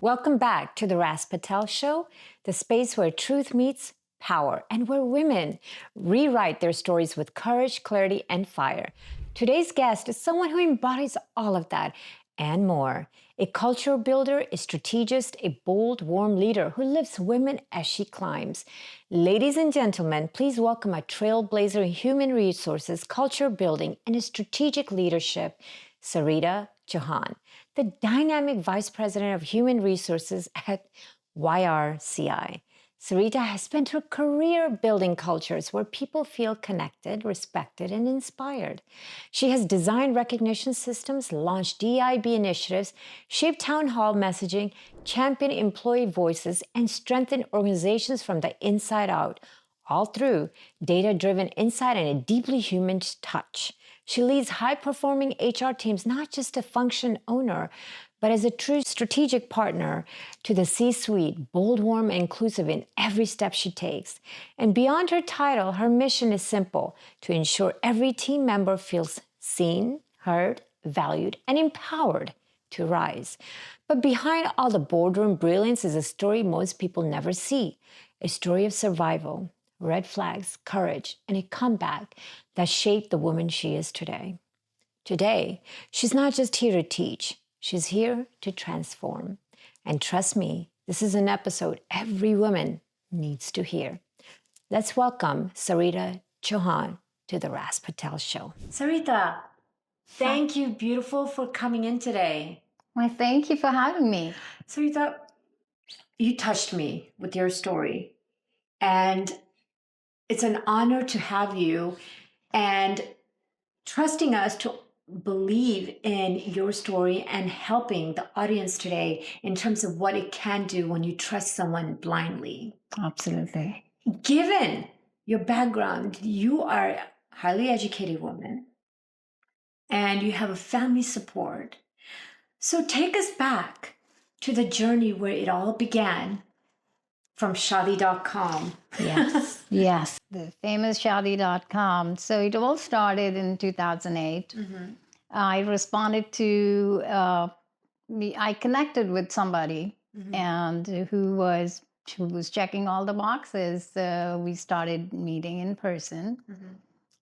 Welcome back to the Raz Patel Show, the space where truth meets power and where women rewrite their stories with courage, clarity, and fire. Today's guest is someone who embodies all of that and more. A culture builder, a strategist, a bold, warm leader who lifts women as she climbs. Ladies and gentlemen, please welcome a trailblazer in human resources, culture building, and strategic leadership, Sarita Chauhan, the dynamic Vice President of Human Resources at YRCI. Sarita has spent her career building cultures where people feel connected, respected, and inspired. She has designed recognition systems, launched DEIB initiatives, shaped town hall messaging, championed employee voices, and strengthened organizations from the inside out, all through data-driven insight and a deeply human touch. She leads high-performing HR teams not just a function owner, but as a true strategic partner to the C-suite, bold, warm, and inclusive in every step she takes. And beyond her title, her mission is simple: to ensure every team member feels seen, heard, valued, and empowered to rise. But behind all the boardroom brilliance is a story most people never see, a story of survival, red flags, courage, and a comeback that shaped the woman she is today. Today, she's not just here to teach. She's here to transform. And trust me, this is an episode every woman needs to hear. Let's welcome Sarita Chauhan to the Raz Patel Show. Sarita, thank you, beautiful, for coming in today. Well, thank you for having me. Sarita, you touched me with your story. And it's an honor to have you and trusting us to believe in your story and helping the audience today in terms of what it can do when you trust someone blindly. Absolutely. Given your background, you are a highly educated woman and you have a family support. So take us back to the journey where it all began from Shadi.com. Yes, yes. The famous Shadi.com. So it all started in 2008. Mm-hmm. I responded to, I connected with somebody and who was checking all the boxes. We started meeting in person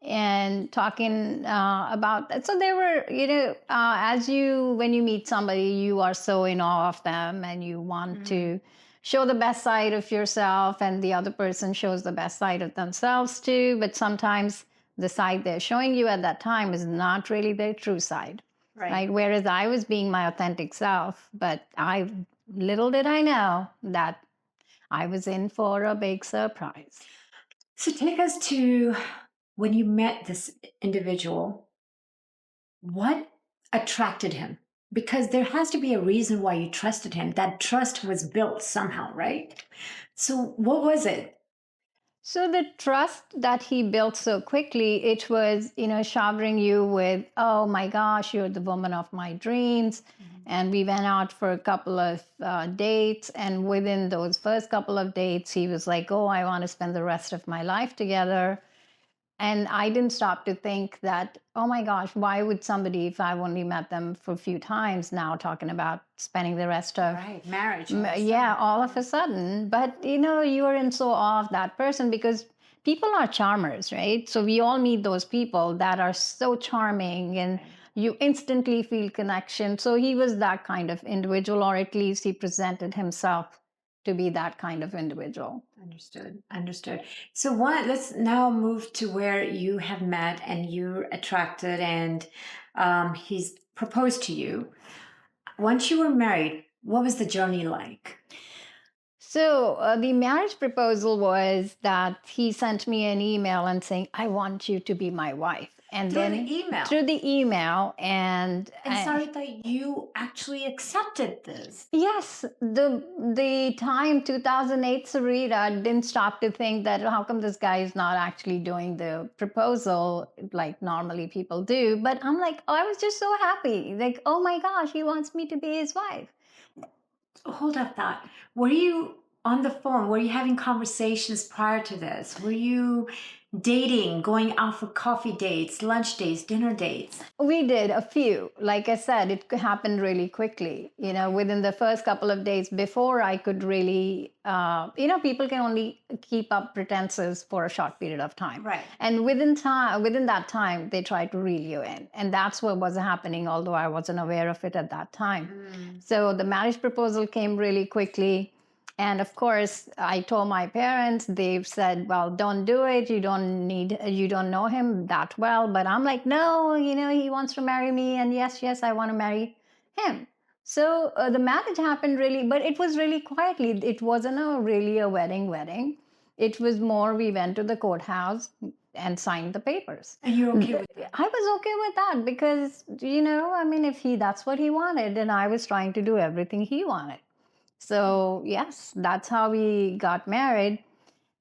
and talking about that. So there were, when you meet somebody, you are so in awe of them and you want to show the best side of yourself, and the other person shows the best side of themselves too. But sometimes the side they're showing you at that time is not really their true side, right? Whereas I was being my authentic self, but little did I know that I was in for a big surprise. So take us to when you met this individual. What attracted him? Because there has to be a reason why you trusted him. That trust was built somehow, right? So what was it? So the trust that he built so quickly, it was, showering you with, oh my gosh, you're the woman of my dreams. And we went out for a couple of dates. And within those first couple of dates, he was like, oh, I want to spend the rest of my life together. And I didn't stop to think that, oh my gosh, why would somebody, if I've only met them for a few times now, talking about spending the rest of marriage. All of a sudden. But you are in so awe of that person because people are charmers, right? So we all meet those people that are so charming and you instantly feel connection. So he was that kind of individual, or at least he presented himself to be that kind of individual. Understood. So let's now move to where you have met and you're attracted and he's proposed to you. Once you were married, what was the journey like? So the marriage proposal was that he sent me an email and saying, I want you to be my wife. And through the email. And Sarita, you actually accepted this. Yes. The time 2008, Sarita didn't stop to think that how come this guy is not actually doing the proposal like normally people do. But I'm like, I was just so happy. Like, oh my gosh, he wants me to be his wife. Hold up that. Were you on the phone? Were you having conversations prior to this? Were you dating, going out for coffee dates, lunch dates, dinner dates? We did a few. Like I said, it happened really quickly. Within the first couple of days before I could really, people can only keep up pretenses for a short period of time. Right. And within that time, they try to reel you in. And that's what was happening, although I wasn't aware of it at that time. So the marriage proposal came really quickly. And of course, I told my parents, they've said, well, don't do it. You don't know him that well. But I'm like, no, he wants to marry me. And yes, I want to marry him. So the marriage happened really, but it was really quietly. It wasn't really a wedding. It was more, we went to the courthouse and signed the papers. And you're okay with that? I was okay with that because, if that's what he wanted, and I was trying to do everything he wanted. So yes, that's how we got married.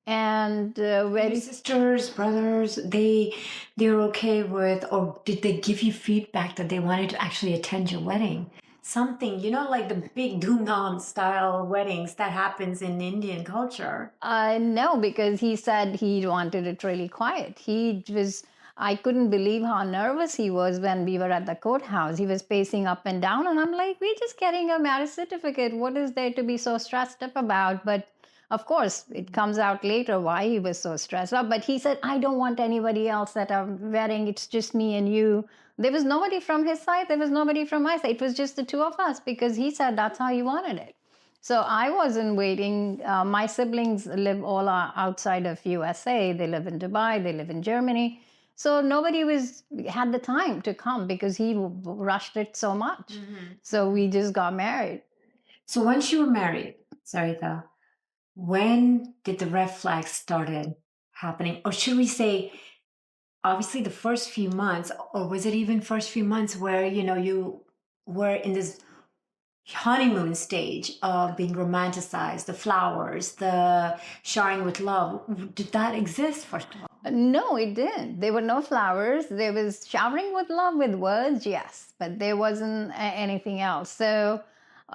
And Your sisters, brothers, they're okay with, or did they give you feedback that they wanted to actually attend your wedding? Something, like the big dhumdham style weddings that happens in Indian culture. No, because he said he wanted it really quiet. I couldn't believe how nervous he was when we were at the courthouse. He was pacing up and down, and I'm like, we're just getting a marriage certificate. What is there to be so stressed up about? But of course, it comes out later why he was so stressed up. But he said, I don't want anybody else at our wedding. It's just me and you. There was nobody from his side. There was nobody from my side. It was just the two of us because he said that's how he wanted it. So I wasn't waiting. My siblings live all outside of USA. They live in Dubai. They live in Germany. So nobody had the time to come because he rushed it so much. So we just got married. So once you were married, Sarita, when did the red flags started happening? Or should we say, obviously the first few months, or was it even first few months where, you were in this honeymoon stage of being romanticized, the flowers, the showering with love? Did that exist first of all? No, it didn't. There were no flowers. There was showering with love with words, yes, but there wasn't anything else. So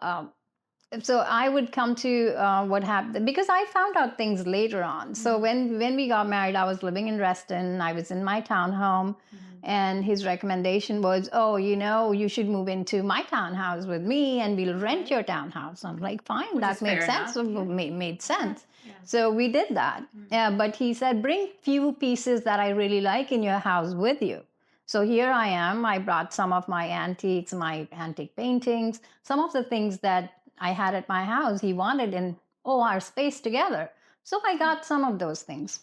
I would come to what happened because I found out things later on. So when we got married, I was living in Reston. I was in my townhome, and his recommendation was, "Oh, you should move into my townhouse with me, and we'll rent your townhouse." I'm like, "Fine, Which that is makes fair sense." enough, So made sense. Yeah. So we did that. But he said, "Bring few pieces that I really like in your house with you." So here I am. I brought some of my antiques, my antique paintings, some of the things that I had at my house, he wanted in our space together. So I got some of those things.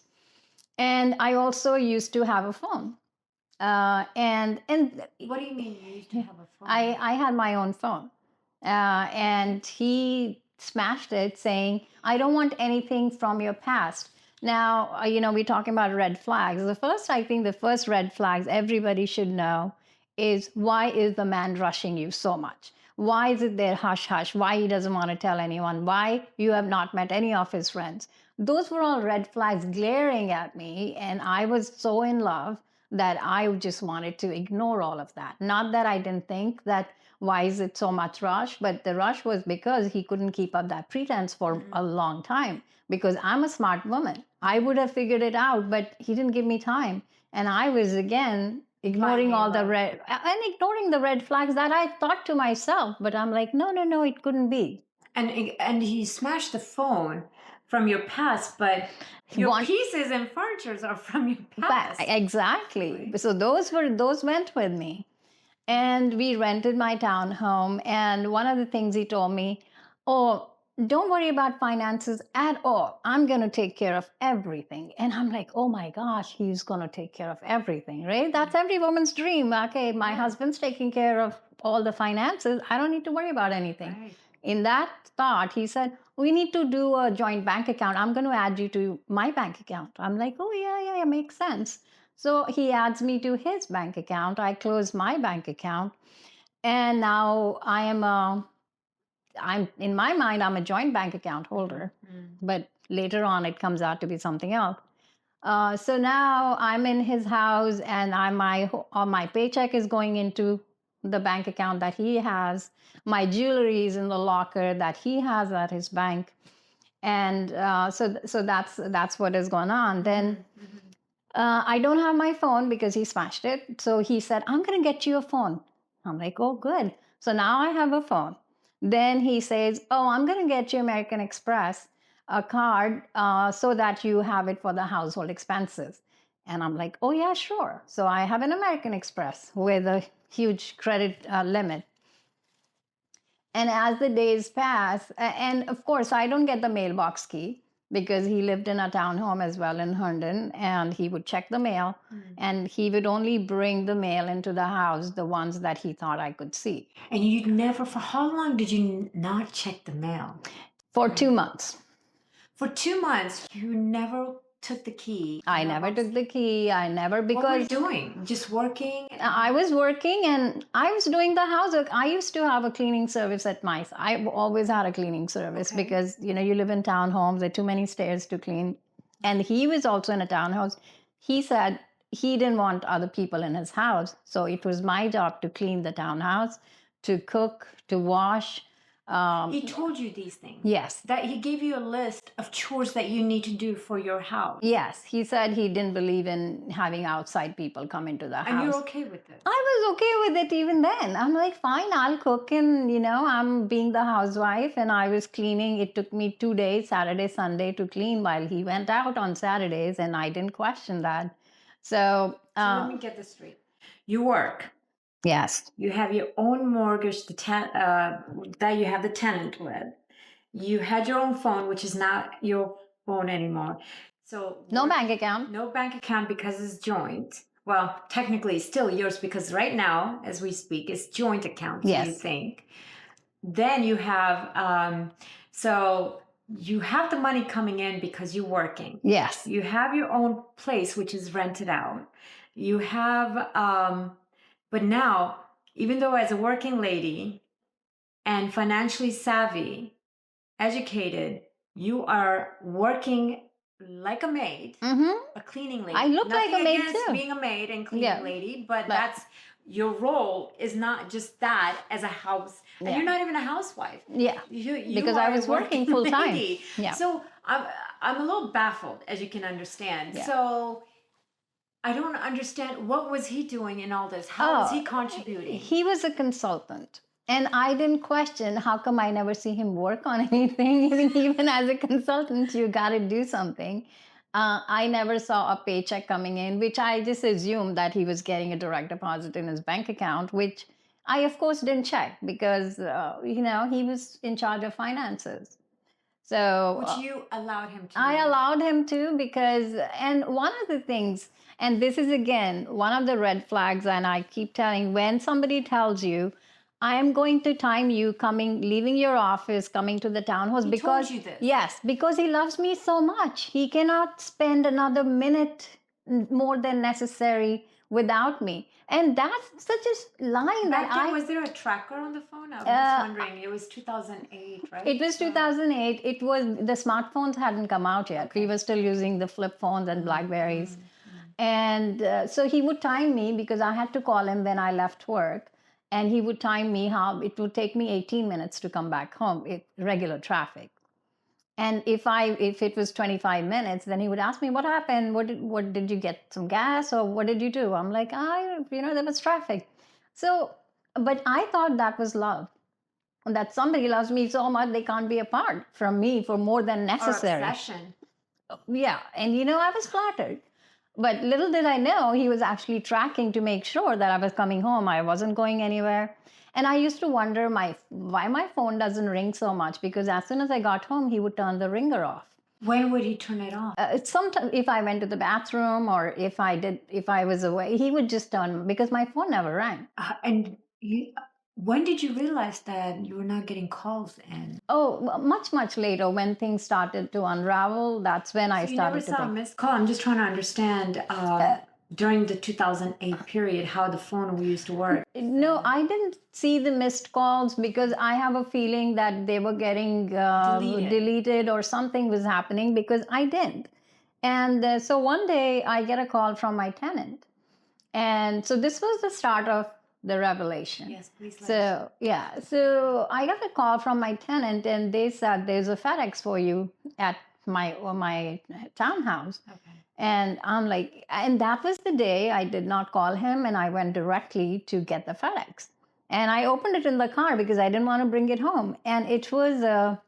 And I also used to have a phone. And What do you mean you used to have a phone? I had my own phone. And he smashed it saying, I don't want anything from your past. Now, we're talking about red flags. I think the first red flags everybody should know is, why is the man rushing you so much? Why is it there hush hush? Why he doesn't want to tell anyone? Why you have not met any of his friends? Those were all red flags glaring at me, and I was so in love that I just wanted to ignore all of that. Not that I didn't think that, why is it so much rush? But the rush was because he couldn't keep up that pretense for a long time. Because I'm a smart woman. I would have figured it out, but he didn't give me time. And I was, again, ignoring all the ignoring the red flags that I thought to myself. But I'm like, no, it couldn't be. And he smashed the phone from your past, but your pieces and furnitures are from your past. Exactly. Right. So those went with me. And we rented my townhome. And one of the things he told me, oh, don't worry about finances at all. I'm going to take care of everything. And I'm like, oh my gosh, he's going to take care of everything, right? That's every woman's dream. Okay, my husband's taking care of all the finances. I don't need to worry about anything. Right. In that thought, he said, we need to do a joint bank account. I'm going to add you to my bank account. I'm like, oh, yeah, makes sense. So he adds me to his bank account. I close my bank account. And now I'm in my mind, I'm a joint bank account holder, but later on it comes out to be something else. So now I'm in his house, and my paycheck is going into the bank account that he has. My jewelry is in the locker that he has at his bank. And so that's what is going on. Then I don't have my phone because he smashed it. So he said, I'm going to get you a phone. I'm like, oh, good. So now I have a phone. Then he says, oh, I'm going to get you American Express a card so that you have it for the household expenses. And I'm like, oh, yeah, sure. So I have an American Express with a huge credit limit. And as the days pass, and of course, I don't get the mailbox key because he lived in a townhome as well in Herndon, and he would check the mail, and he would only bring the mail into the house, the ones that he thought I could see. And you never, for how long did you not check the mail? For 2 months. For 2 months, you never took the key. I never took the key. I never, because what were you doing? Just working? I was working and I was doing the housework. I used to have a cleaning service at my. I always had a cleaning service because you live in townhomes. There are too many stairs to clean, and he was also in a townhouse. He said he didn't want other people in his house, so it was my job to clean the townhouse, to cook, to wash. He told you these things? Yes. That he gave you a list of chores that you need to do for your house? Yes. He said he didn't believe in having outside people come into the house. And you're okay with it? I was okay with it even then. I'm like, fine, I'll cook, and I'm being the housewife, and I was cleaning. It took me 2 days, Saturday, Sunday, to clean while he went out on Saturdays, and I didn't question that. So let me get this straight. You work. Yes. You have your own mortgage that you have the tenant with. You had your own phone, which is not your phone anymore. So no bank account. No bank account because it's joint. Well, technically it's still yours because right now, as we speak, it's joint accounts, yes. You think. Then you have, so you have the money coming in because you're working. Yes. You have your own place, which is rented out. You have... But now, even though as a working lady and financially savvy, educated, you are working like a maid, a cleaning lady. I look Nothing like a maid against too. being a maid and cleaning lady, but that's your role is not just that as a house. And you're not even a housewife. Yeah, you because I was working full time. Yeah. So I'm a little baffled, as you can understand. Yeah. So I don't understand. What was he doing in all this? How was he contributing? He was a consultant. And I didn't question how come I never see him work on anything. Even as a consultant, you got to do something. I never saw a paycheck coming in, which I just assumed that he was getting a direct deposit in his bank account, which I, of course, didn't check because, he was in charge of finances. So, which you allowed him to. I allowed him to because, and one of the things, and this is again one of the red flags, and I keep telling, when somebody tells you, I am going to time you leaving your office, coming to the townhouse, because told you this. Yes, because he loves me so much. He cannot spend another minute more than necessary without me. And that's such a line Back then, was there a tracker on the phone? I was just wondering. It was 2008, right? It was 2008. It was, the smartphones hadn't come out yet. We were still using the flip phones and Blackberries. And so he would time me because I had to call him when I left work. And he would time me how it would take me 18 minutes to come back home, regular traffic. And if it was 25 minutes, then he would ask me, what happened? What did you get some gas or what did you do? I'm like, there was traffic. So, but I thought that was love. That somebody loves me so much, they can't be apart from me for more than necessary. Or obsession. Yeah. And I was flattered. But little did I know, he was actually tracking to make sure that I was coming home. I wasn't going anywhere. And I used to wonder why my phone doesn't ring so much, because as soon as I got home, he would turn the ringer off. When would he turn it off? Sometimes if I went to the bathroom or if I was away, he would just turn, because my phone never rang. When did you realize that you were not getting calls in? Oh, much, much later when things started to unravel. That's when I started to think. You never saw a missed call? I'm just trying to understand during the 2008 period how the phone used to work. No, I didn't see the missed calls because I have a feeling that they were getting deleted or something was happening, because I didn't. And so one day I get a call from my tenant. And so this was the start of the revelation. Yes, please. So, yeah. So I got a call from my tenant, and they said, there's a FedEx for you at my townhouse. Okay. And I'm like, and that was the day I did not call him, and I went directly to get the FedEx. And I opened it in the car because I didn't want to bring it home. And it was a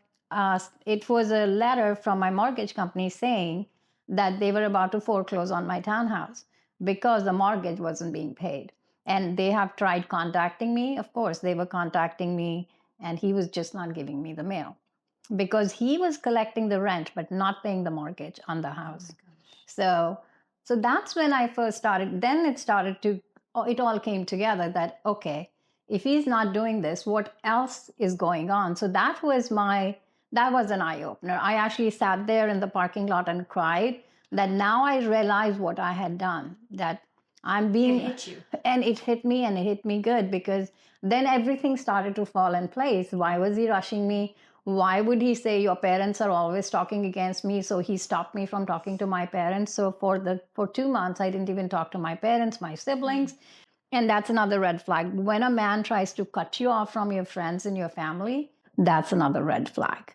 letter from my mortgage company saying that they were about to foreclose on my townhouse because the mortgage wasn't being paid. And they have tried contacting me. Of course, they were contacting me, and he was just not giving me the mail because he was collecting the rent but not paying the mortgage on the house. So that's when I first started. Then it all came together that, okay, if he's not doing this, what else is going on? So that was an eye opener. I actually sat there in the parking lot and cried that now I realized what I had done, that I'm being. It hit you. And it hit me, and it hit me good, because then everything started to fall in place. Why was he rushing me? Why would he say your parents are always talking against me? So he stopped me from talking to my parents. So for 2 months, I didn't even talk to my parents, my siblings. And that's another red flag. When a man tries to cut you off from your friends and your family, that's another red flag.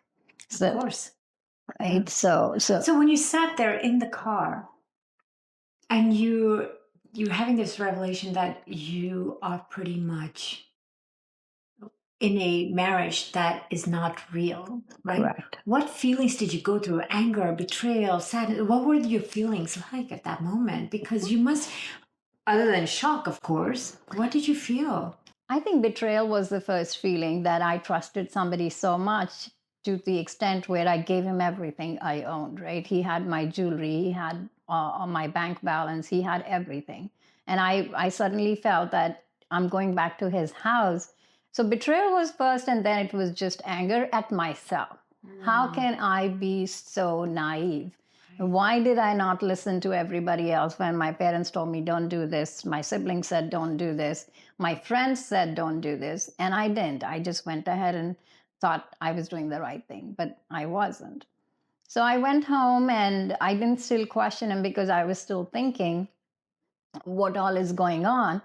So, of course. Right. So when you sat there in the car and you're having this revelation that you are pretty much in a marriage that is not real, right? Correct. What feelings did you go through? Anger, betrayal, sadness? What were your feelings like at that moment? Because you must, other than shock, of course, what did you feel? I think betrayal was the first feeling, that I trusted somebody so much to the extent where I gave him everything I owned, right? He had my jewelry, he had my bank balance, he had everything. And I suddenly felt that I'm going back to his house. So betrayal was first, and then it was just anger at myself. How can I be so naive? Why did I not listen to everybody else when my parents told me, don't do this? My siblings said, don't do this. My friends said, don't do this. And I didn't. I just went ahead and thought I was doing the right thing, but I wasn't. So I went home, and I didn't still question him because I was still thinking what all is going on.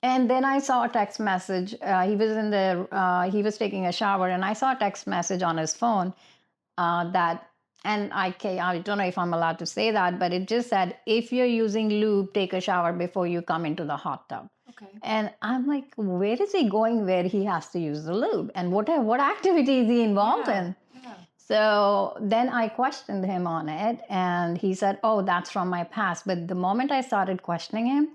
And then I saw a text message. He was taking a shower, and I saw a text message on his phone that, and I don't know if I'm allowed to say that, but it just said, if you're using lube, take a shower before you come into the hot tub. Okay. And I'm like, where is he going where he has to use the lube? And what activity is he involved in? Yeah. So then I questioned him on it, and he said, oh, that's from my past. But the moment I started questioning him,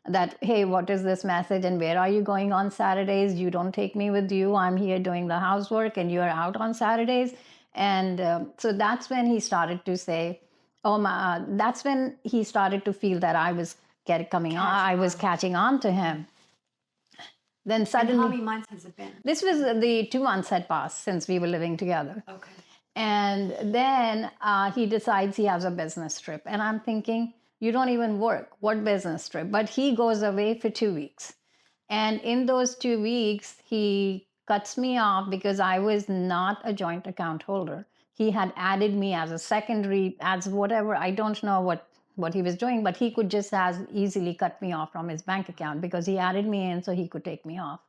that, hey, what is this message, and where are you going on Saturdays? You don't take me with you. I'm here doing the housework, and you're out on Saturdays. And so that's when he started to say, that's when he started to feel that I was catching on to him. Then suddenly, and how many months has it been? This was the 2 months had passed since we were living together. Okay. And then he decides he has a business trip. And I'm thinking, you don't even work. What business trip? But he goes away for 2 weeks. And in those 2 weeks, he cuts me off because I was not a joint account holder. He had added me as a secondary, as whatever. I don't know what he was doing, but he could just as easily cut me off from his bank account because he added me in so he could take me off.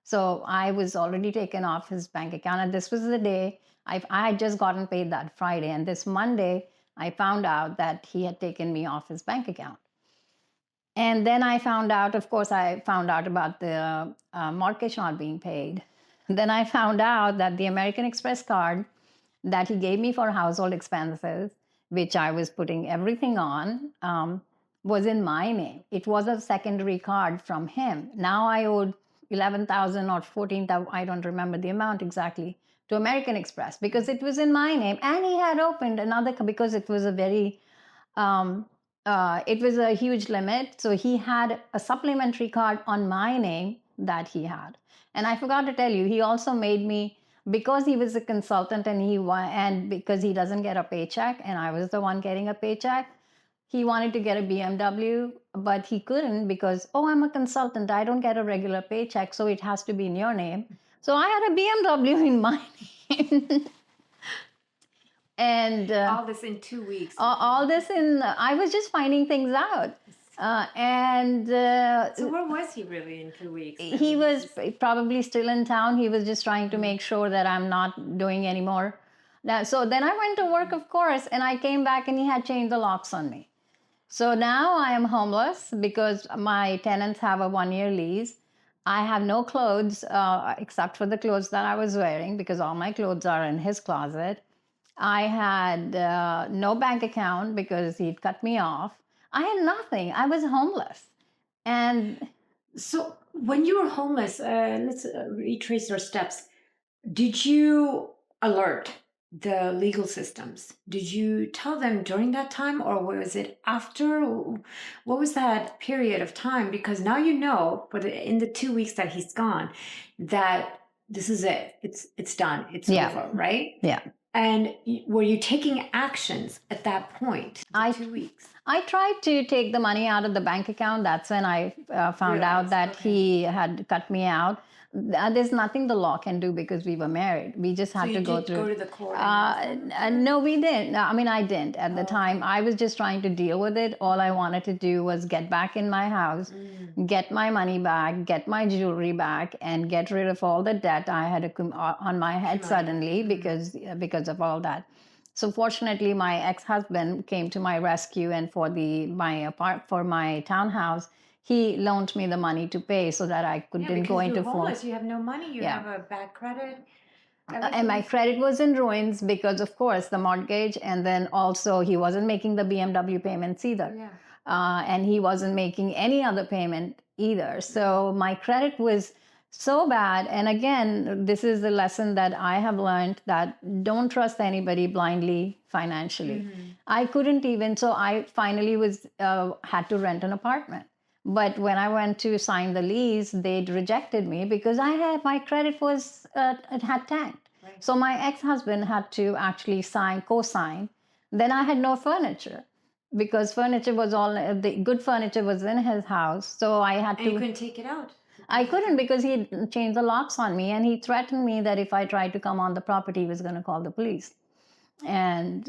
So I was already taken off his bank account. And this was the day I had just gotten paid that Friday. And this Monday, I found out that he had taken me off his bank account. And then I found out about the mortgage not being paid. Then I found out that the American Express card that he gave me for household expenses, which I was putting everything on, was in my name. It was a secondary card from him. Now I owed $11,000 or $14,000, I don't remember the amount exactly, to American Express because it was in my name. And he had opened another, because it was it was a huge limit. So he had a supplementary card on my name that he had. And I forgot to tell you, he also made me, because he was a consultant and because he doesn't get a paycheck and I was the one getting a paycheck, he wanted to get a BMW, but he couldn't because, I'm a consultant. I don't get a regular paycheck, so it has to be in your name. So I had a BMW in my name. And all this in 2 weeks. I was just finding things out. So where was he really in 2 weeks? He was probably still in town. He was just trying to make sure that I'm not doing anymore. Now, so then I went to work, of course, and I came back and he had changed the locks on me. So now I am homeless because my tenants have a 1-year lease. I have no clothes except for the clothes that I was wearing because all my clothes are in his closet. I had no bank account because he'd cut me off. I had nothing. I was homeless. And so when you were homeless, let's retrace our steps. Did you alert the legal systems? Did you tell them during that time, or was it after? What was that period of time? Because now you know, but in the 2 weeks that he's gone, that this is it. It's done. It's over, right? Yeah. And were you taking actions at that point? 2 weeks. I tried to take the money out of the bank account. That's when I found out that he had cut me out. There's nothing the law can do because we were married. We just had to go through. Go to the court? No, we didn't. I mean, I didn't at the time. I was just trying to deal with it. All I wanted to do was get back in my house, get my money back, get my jewelry back, and get rid of all the debt I had on my head suddenly because of all that. So fortunately, my ex-husband came to my rescue, and for my townhouse, he loaned me the money to pay so that I couldn't go into homeless. You have no money. You have a bad credit. And my credit was in ruins because, of course, the mortgage, and then also he wasn't making the BMW payments either. Yeah. And he wasn't making any other payment either. So my credit was so bad. And again, this is the lesson that I have learned, that don't trust anybody blindly financially. I couldn't even, so I finally had to rent an apartment. But when I went to sign the lease, they'd rejected me because my credit was, it had tanked. Right. So my ex-husband had to actually co-sign. Then I had no furniture because the good furniture was in his house. So I had to. And you couldn't take it out? I couldn't because he changed the locks on me, and he threatened me that if I tried to come on the property, he was going to call the police. And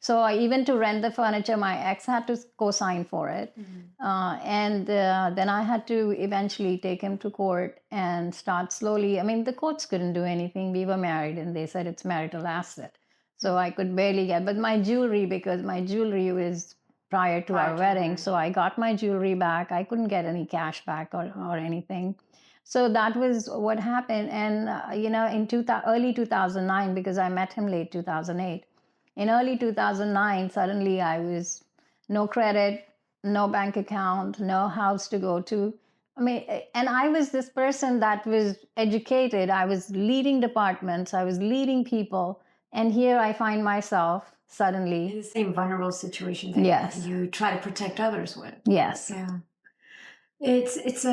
so even to rent the furniture, my ex had to co-sign for it. And then I had to eventually take him to court and start slowly. I mean, the courts couldn't do anything. We were married and they said it's marital asset. So I could barely but my jewelry, because my jewelry was prior to our wedding. So I got my jewelry back. I couldn't get any cash back or anything. So that was what happened. And, in early 2009, because I met him late 2008, in early 2009, suddenly I was no credit, no bank account, no house to go to. I mean, and I was this person that was educated. I was leading departments. I was leading people. And here I find myself suddenly in the same vulnerable situation that you try to protect others with. Yes. Yeah. It's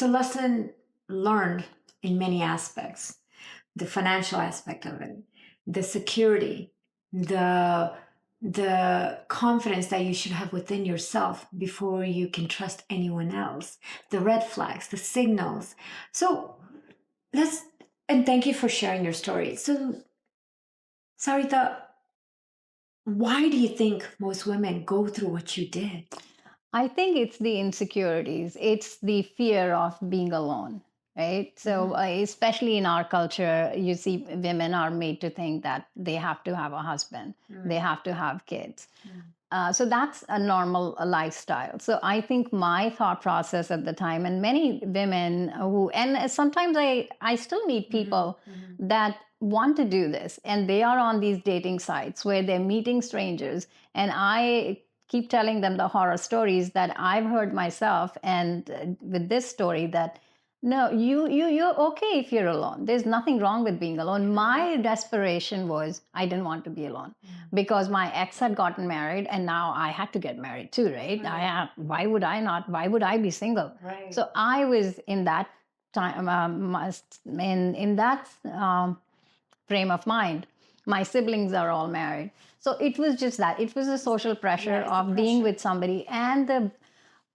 a lesson learned in many aspects. The financial aspect of it, the security, the confidence that you should have within yourself before you can trust anyone else, the red flags, the signals. So and thank you for sharing your story. So Sarita, why do you think most women go through what you did? I think it's the insecurities. It's the fear of being alone, right? So especially in our culture, you see women are made to think that they have to have a husband, they have to have kids. So that's a normal lifestyle. So I think my thought process at the time, and many women and sometimes I still meet people that want to do this, and they are on these dating sites where they're meeting strangers, and I keep telling them the horror stories that I've heard myself, and with this story that no, you're okay if you're alone. There's nothing wrong with being alone. My desperation was I didn't want to be alone because my ex had gotten married, and now I had to get married too, right? Why would I not? Why would I be single? Right. So I was in that time, in that frame of mind. My siblings are all married. So it was just that. It was a social pressure of being with somebody. And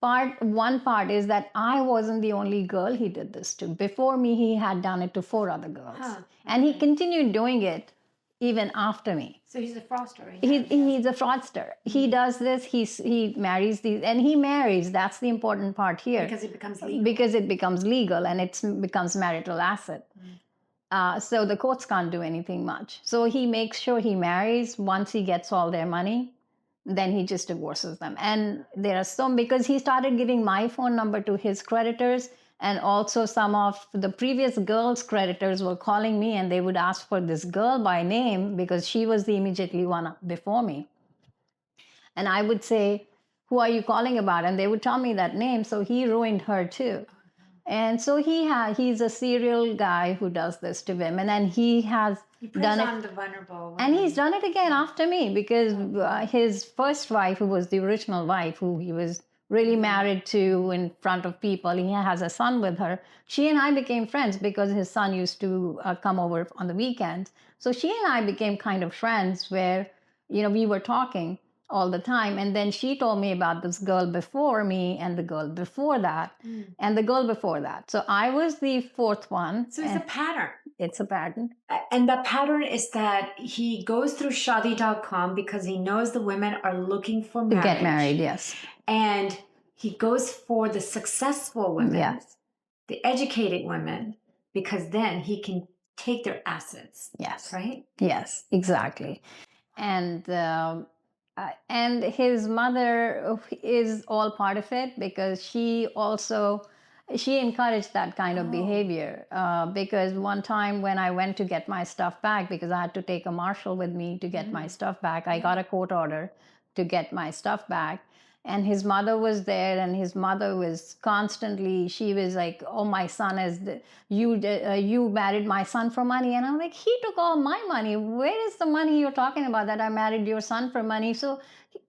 one part is that I wasn't the only girl he did this to. Before me, he had done it to 4 other girls. And he continued doing it even after me. So he's a fraudster. He's a fraudster. He does this. He marries these, and he marries. That's the important part here. Because it becomes legal. Because it becomes legal, and it becomes marital asset. So the courts can't do anything much. So he makes sure he marries. Once he gets all their money, then he just divorces them. And there are some, because he started giving my phone number to his creditors, and also some of the previous girls' creditors were calling me, and they would ask for this girl by name because she was the immediately one before me. And I would say, who are you calling about? And they would tell me that name. So he ruined her too. And so he's a serial guy who does this to women, and he has done on it. the vulnerable. And he's done it again after me, because his first wife, who was the original wife, who he was really married to in front of people, he has a son with her. She and I became friends because his son used to come over on the weekends. So she and I became kind of friends where, we were talking all the time. And then she told me about this girl before me, and the girl before that, and the girl before that. So I was the fourth one. So it's a pattern. It's a pattern. And the pattern is that he goes through Shadi.com because he knows the women are looking for marriage. To get married, yes. And he goes for the successful women, yes, the educated women, because then he can take their assets. Yes. Right? Yes, exactly. And his mother is all part of it, because she encouraged that kind of behavior. Because one time when I went to get my stuff back, because I had to take a marshal with me to get my stuff back, I got a court order to get my stuff back. And his mother was there, and his mother was constantly, she was like, oh, my son you married my son for money. And I'm like, he took all my money. Where is the money you're talking about that I married your son for money? So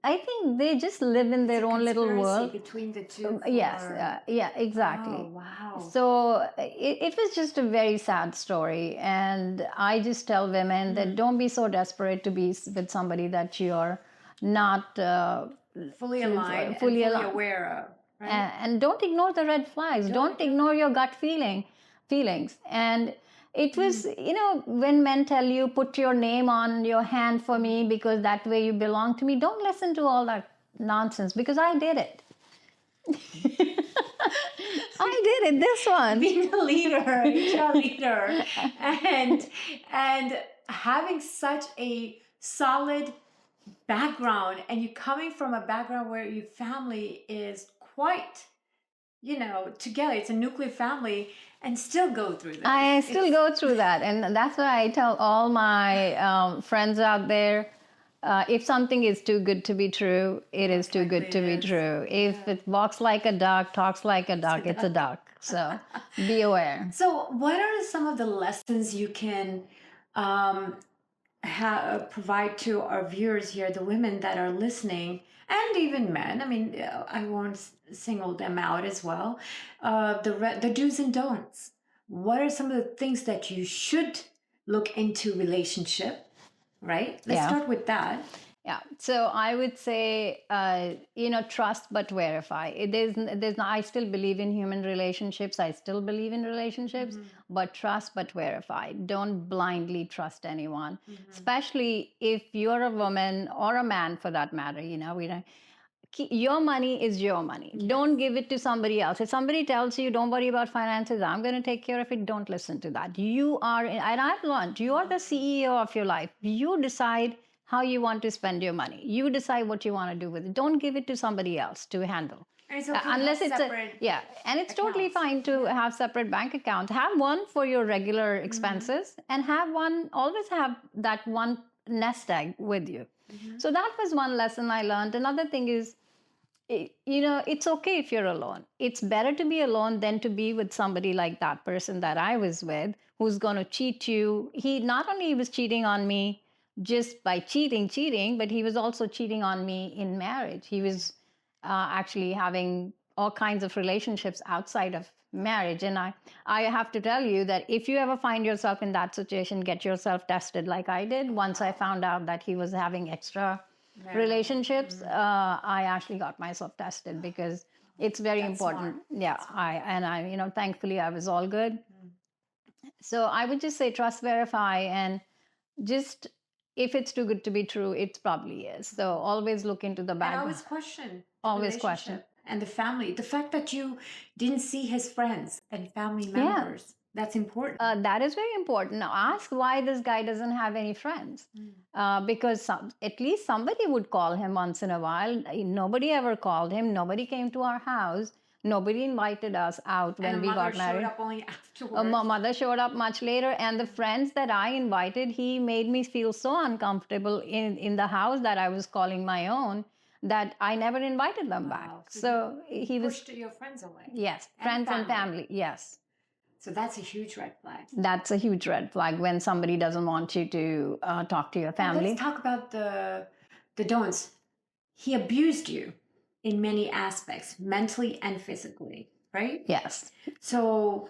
I think they just live in their own little world. Between the two. Yes, yeah, exactly. Oh, wow. So it was just a very sad story. And I just tell women that don't be so desperate to be with somebody that you're not fully aligned, fully aware of. Right? And don't ignore the red flags. Don't ignore your gut feelings. And it was, when men tell you, put your name on your hand for me because that way you belong to me, don't listen to all that nonsense, because I did it. I did it, this one. Being a leader, HR leader, and having such a solid background, and you coming from a background where your family is quite, together, it's a nuclear family, and still go through that. I still go through that. And that's why I tell all my friends out there, if something is too good to be true, it is too good to be true. If it walks like a duck, talks like a duck, it's a duck. So be aware. So what are some of the lessons you can provide to our viewers here, the women that are listening, and even men? I mean, I won't single them out as well. The do's and don'ts. What are some of the things that you should look into relationship? Right? Let's start with that. Yeah. So I would say, trust but verify. I still believe in human relationships. I still believe in relationships, but trust but verify. Don't blindly trust anyone, especially if you're a woman or a man for that matter. Your money is your money. Don't give it to somebody else. If somebody tells you, don't worry about finances, I'm going to take care of it, don't listen to that. And I've learned, you are the CEO of your life. You decide how you want to spend your money. You decide what you want to do with it. Don't give it to somebody else to handle. And it's okay unless to have it's separate and it's accounts. Totally fine to have separate bank accounts. Have one for your regular expenses, and always have that one nest egg with you. So that was one lesson I learned. Another thing is, it's okay if you're alone. It's better to be alone than to be with somebody like that person that I was with, who's going to cheat you. He not only was cheating on me just by cheating, but he was also cheating on me in marriage. He was actually having all kinds of relationships outside of marriage. And I have to tell you that if you ever find yourself in that situation, get yourself tested like I did. Once I found out that he was having extra relationships, I actually got myself tested, because it's very important. Smart. Yeah. I thankfully I was all good. So I would just say trust, verify, and just if it's too good to be true, it probably is. So always look into the And background. always question the Always question. relationship and the family. The fact that you didn't see his friends and family Yeah. members, that's important. That is very important. Now, ask why this guy doesn't have any friends. Because at least somebody would call him once in a while. Nobody ever called him. Nobody came to our house. Nobody invited us out when And we the mother got married. showed up only afterwards. Mother showed up much later, and the friends that I invited, he made me feel so uncomfortable in the house that I was calling my own that I never invited them back. Wow. So he was pushed your friends away. yes, And friends and family. family. Yes, So that's a huge red flag. that's a huge red flag when somebody doesn't want you to talk to your family. Let's talk about the don'ts. He abused you in many aspects, mentally and physically, right? Yes. So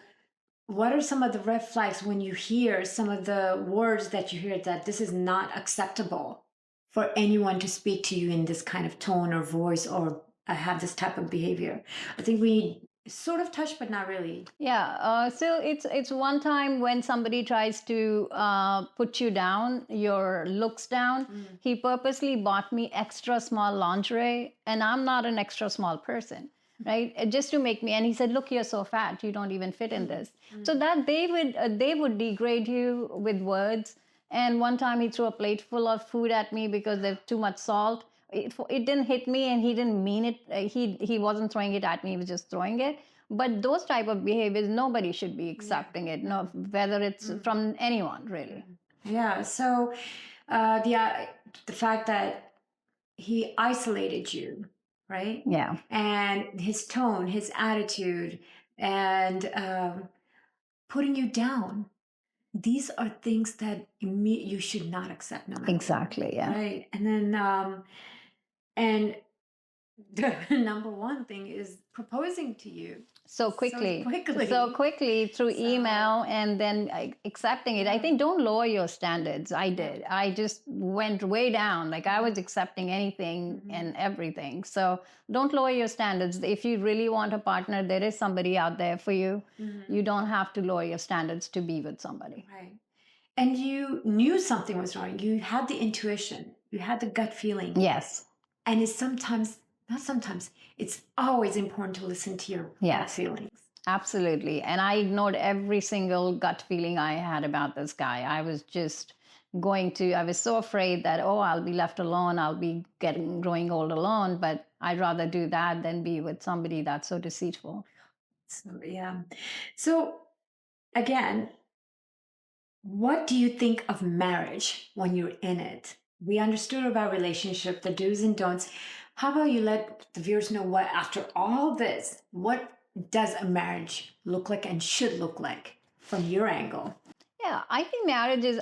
what are some of the red flags when you hear some of the words that you hear that this is not acceptable for anyone to speak to you in this kind of tone or voice or have this type of behavior? I think we sort of touched, but not really. Yeah. So it's one time when somebody tries to put you down, your looks down. He purposely bought me extra small lingerie, and I'm not an extra small person, right? Just to make me. And he said, "Look, you're so fat. You don't even fit in this." So that they would degrade you with words. And one time he threw a plate full of food at me because there's too much salt. It didn't hit me, and he didn't mean it. He wasn't throwing it at me. He was just throwing it. But those type of behaviors, nobody should be accepting it. No, whether it's from anyone, really. Yeah. So the fact that he isolated you, right? Yeah. And his tone, his attitude, and putting you down. These are things that you should not accept, no matter what, Exactly. Yeah. right? And then, and the number one thing is proposing to you So quickly. quickly. So quickly through email and then accepting it. I think don't lower your standards. I did. I just went way down. Like I was accepting anything and everything. So don't lower your standards. If you really want a partner, there is somebody out there for you. You don't have to lower your standards to be with somebody. Right. And you knew something was wrong. You had the intuition. You had the gut feeling. Yes. And it's sometimes, not sometimes, it's always important to listen to your gut feelings. Absolutely. And I ignored every single gut feeling I had about this guy. I was just I was so afraid that, oh, I'll be left alone. I'll be growing old alone. But I'd rather do that than be with somebody that's so deceitful. So, yeah. So, again, what do you think of marriage when you're in it? We understood about relationship, the do's and don'ts. How about you let the viewers know what, after all this, what does a marriage look like and should look like from your angle? Yeah, I think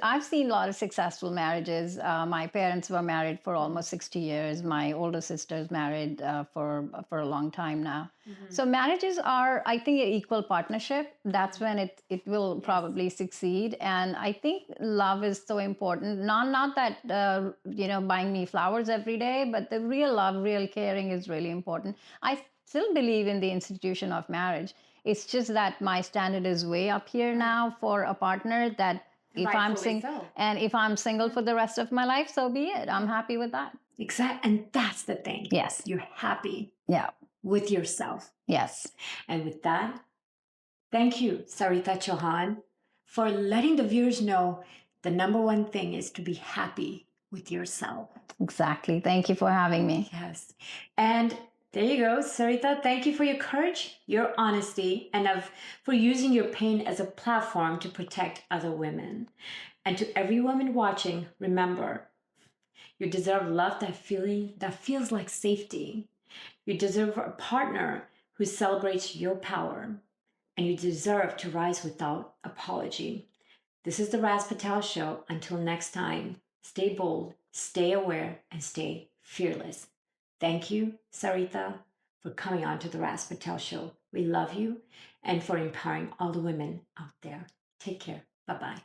I've seen a lot of successful marriages. My parents were married for almost 60 years. My older sister's married for a long time now. So marriages are, I think, an equal partnership. That's when it will probably succeed. And I think love is so important. Not that, buying me flowers every day, but the real love, real caring is really important. I still believe in the institution of marriage. It's just that my standard is way up here now for a partner that if I'm single and if I'm single for the rest of my life, so be it. I'm happy with that. Exactly. And that's the thing. Yes. You're happy Yeah. with yourself. Yes. And with that, thank you, Sarita Chauhan, for letting the viewers know the number one thing is to be happy with yourself. Exactly. Thank you for having me. Yes. And there you go, Sarita. Thank you for your courage, your honesty, and for using your pain as a platform to protect other women. And to every woman watching, remember, you deserve love that feels like safety. You deserve a partner who celebrates your power. And you deserve to rise without apology. This is the Raz Patel Show. Until next time, stay bold, stay aware, and stay fearless. Thank you, Sarita, for coming on to the Raz Patel Show. We love you and for empowering all the women out there. Take care. Bye-bye.